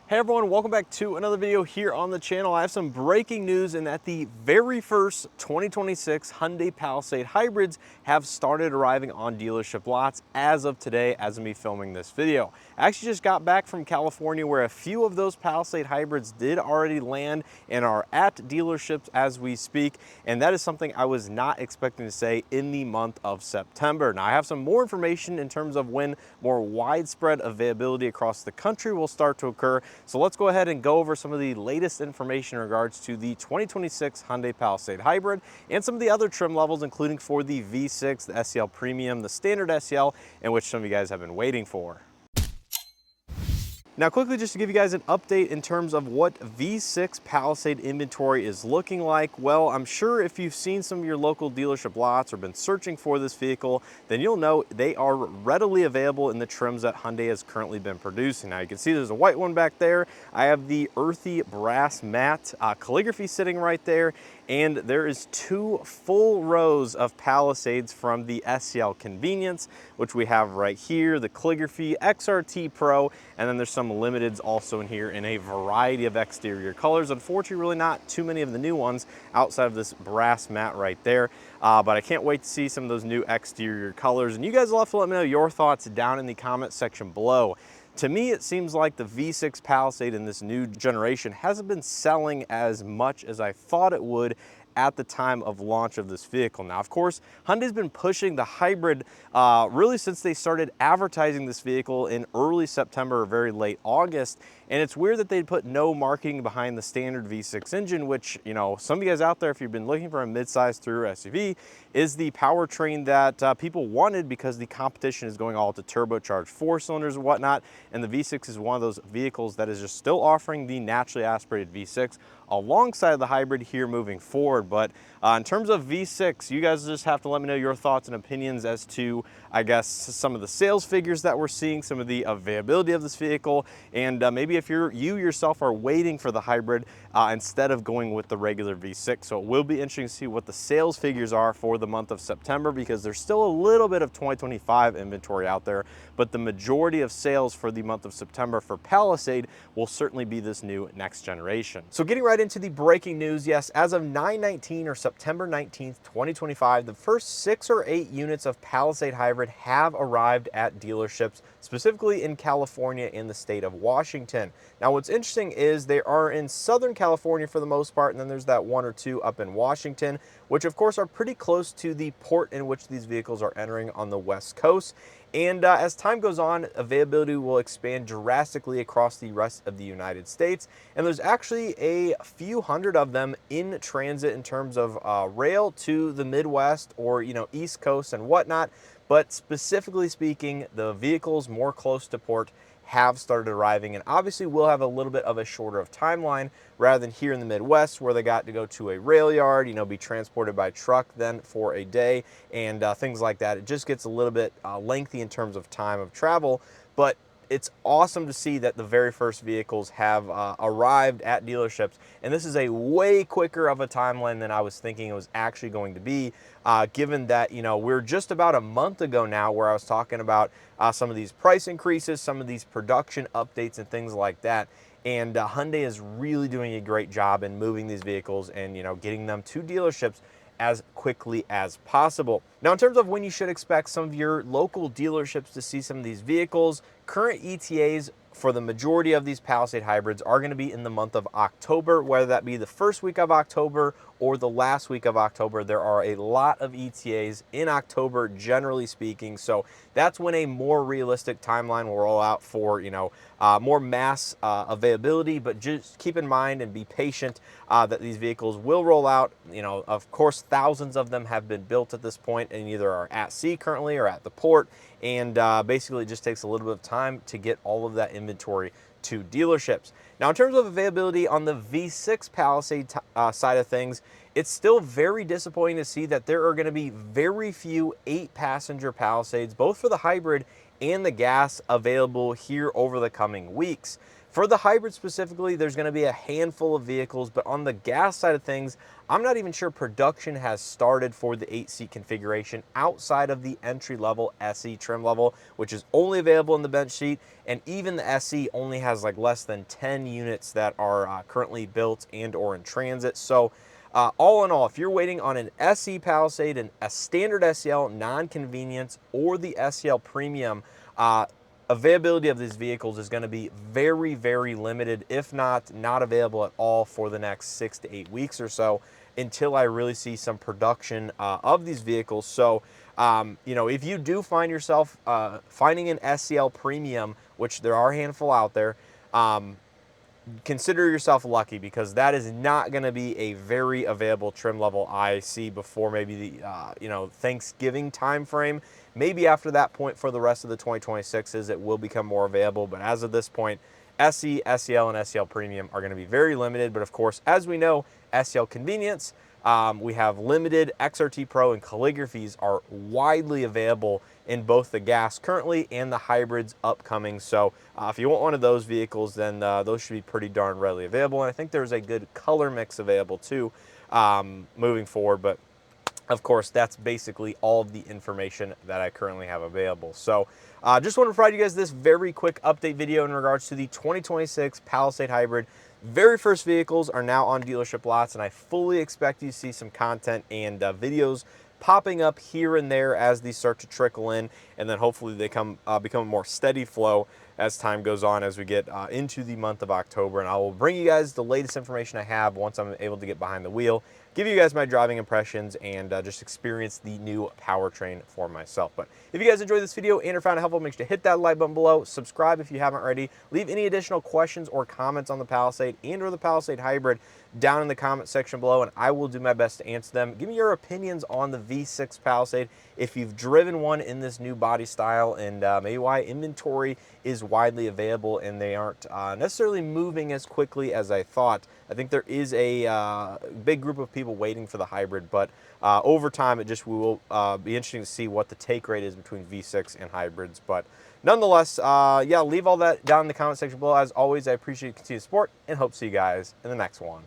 Hey everyone, welcome back to another video here on the channel. I have some breaking news in that the very first 2026 Hyundai Palisade Hybrids have started arriving on dealership lots as of today, as of me filming this video. I actually just got back from California where a few of those Palisade Hybrids did already land and are at dealerships as we speak, and that is something I was not expecting to say in the month of September. Now I have some more information in terms of when more widespread availability across the country will start to occur. So let's go ahead and go over some of the latest information in regards to the 2026 Hyundai Palisade Hybrid and some of the other trim levels, including for the V6, the SEL Premium, the standard SEL, and which some of you guys have been waiting for. Now quickly, just to give you guys an update in terms of what V6 Palisade inventory is looking like. Well, I'm sure if you've seen some of your local dealership lots or been searching for this vehicle, then you'll know they are readily available in the trims that Hyundai has currently been producing. Now you can see there's a white one back there. I have the earthy brass matte calligraphy sitting right there. And there is two full rows of Palisades from the SEL Convenience, which we have right here, the Calligraphy, XRT Pro, and then there's some limiteds also in here in a variety of exterior colors. Unfortunately, really not too many of the new ones outside of this brass matte right there. But I can't wait to see some of those new exterior colors. And you guys will have to let me know your thoughts down in the comment section below. To me, it seems like the V6 Palisade in this new generation hasn't been selling as much as I thought it would at the time of launch of this vehicle. Now, of course, Hyundai's been pushing the hybrid really since they started advertising this vehicle in early September or very late August. And it's weird that they put no marketing behind the standard V6 engine, which, you know, some of you guys out there, if you've been looking for a midsize through SUV, is the powertrain that people wanted because the competition is going all to turbocharged 4-cylinders and whatnot. And the V6 is one of those vehicles that is just still offering the naturally aspirated V6 alongside the hybrid here moving forward. But in terms of V6, you guys just have to let me know your thoughts and opinions as to, I guess, some of the sales figures that we're seeing, some of the availability of this vehicle, and maybe if you yourself are waiting for the hybrid instead of going with the regular V6. So it will be interesting to see what the sales figures are for the month of September, because there's still a little bit of 2025 inventory out there, but the majority of sales for the month of September for Palisade will certainly be this new next generation. So getting right into the breaking news, yes, as of 9/19 or September 19th, 2025, the first 6 or 8 units of Palisade Hybrid have arrived at dealerships, specifically in California and the state of Washington. Now, what's interesting is they are in Southern California for the most part, and then there's that 1 or 2 up in Washington, which of course are pretty close to the port in which these vehicles are entering on the West Coast. And as time goes on, availability will expand drastically across the rest of the United States. And there's actually a few hundred of them in transit in terms of rail to the Midwest or, you know, East Coast and whatnot. But specifically speaking, the vehicles more close to port have started arriving, and obviously we'll have a little bit of a shorter of timeline rather than here in the Midwest where they got to go to a rail yard, you know, be transported by truck then for a day and things like that. It just gets a little bit lengthy in terms of time of travel, but it's awesome to see that the very first vehicles have arrived at dealerships, and this is a way quicker of a timeline than I was thinking it was actually going to be, given that, you know, we're just about a month ago now where I was talking about some of these price increases, some of these production updates and things like that. And Hyundai is really doing a great job in moving these vehicles and, you know, getting them to dealerships as quickly as possible. Now, in terms of when you should expect some of your local dealerships to see some of these vehicles, current ETAs for the majority of these Palisade Hybrids are going to be in the month of October, whether that be the first week of October or the last week of October. There are a lot of ETAs in October, generally speaking. So that's when a more realistic timeline will roll out for, you know, more mass availability. But just keep in mind and be patient that these vehicles will roll out. You know, of course, thousands of them have been built at this point and either are at sea currently or at the port. And basically it just takes a little bit of time to get all of that inventory to dealerships. Now, in terms of availability on the V6 Palisade side of things, it's still very disappointing to see that there are going to be very few 8-passenger Palisades, both for the hybrid and the gas, available here over the coming weeks. For the hybrid specifically, there's going to be a handful of vehicles, but on the gas side of things, I'm not even sure production has started for the 8-seat configuration outside of the entry-level SE trim level, which is only available in the bench seat, and even the SE only has like less than 10 units that are currently built and or in transit. So all in all, if you're waiting on an SE Palisade and a standard SEL non-convenience or the SEL Premium, availability of these vehicles is going to be very, very limited, if not available at all for the next 6 to 8 weeks or so until I really see some production of these vehicles. So, you know, if you do find yourself finding an SEL Premium, which there are a handful out there, consider yourself lucky, because that is not going to be a very available trim level I see before maybe the you know, Thanksgiving time frame. Maybe after that point for the rest of the 2026s it will become more available, but as of this point, SE, SEL, and SEL Premium are going to be very limited. But of course, as we know, SEL Convenience, we have limited. XRT Pro and Calligraphies are widely available in both the gas currently and the hybrids upcoming. So if you want one of those vehicles, then those should be pretty darn readily available. And I think there's a good color mix available too moving forward. But of course, that's basically all of the information that I currently have available. So just want to provide you guys this very quick update video in regards to the 2026 Palisade Hybrid. Very first vehicles are now on dealership lots, and I fully expect you to see some content and videos popping up here and there as these start to trickle in, and then hopefully they become a more steady flow as time goes on, as we get into the month of October. And I will bring you guys the latest information I have once I'm able to get behind the wheel, give you guys my driving impressions, and just experience the new powertrain for myself. But if you guys enjoyed this video and are found it helpful, make sure to hit that like button below, subscribe if you haven't already, leave any additional questions or comments on the Palisade and or the Palisade Hybrid down in the comment section below, and I will do my best to answer them. Give me your opinions on the V6 Palisade, if you've driven one in this new body style, and maybe why inventory is widely available and they aren't necessarily moving as quickly as I thought. I think there is a big group of people waiting for the hybrid, but over time it just will be interesting to see what the take rate is between V6 and hybrids. But nonetheless, yeah, leave all that down in the comment section below. As always, I appreciate your continued support and hope to see you guys in the next one.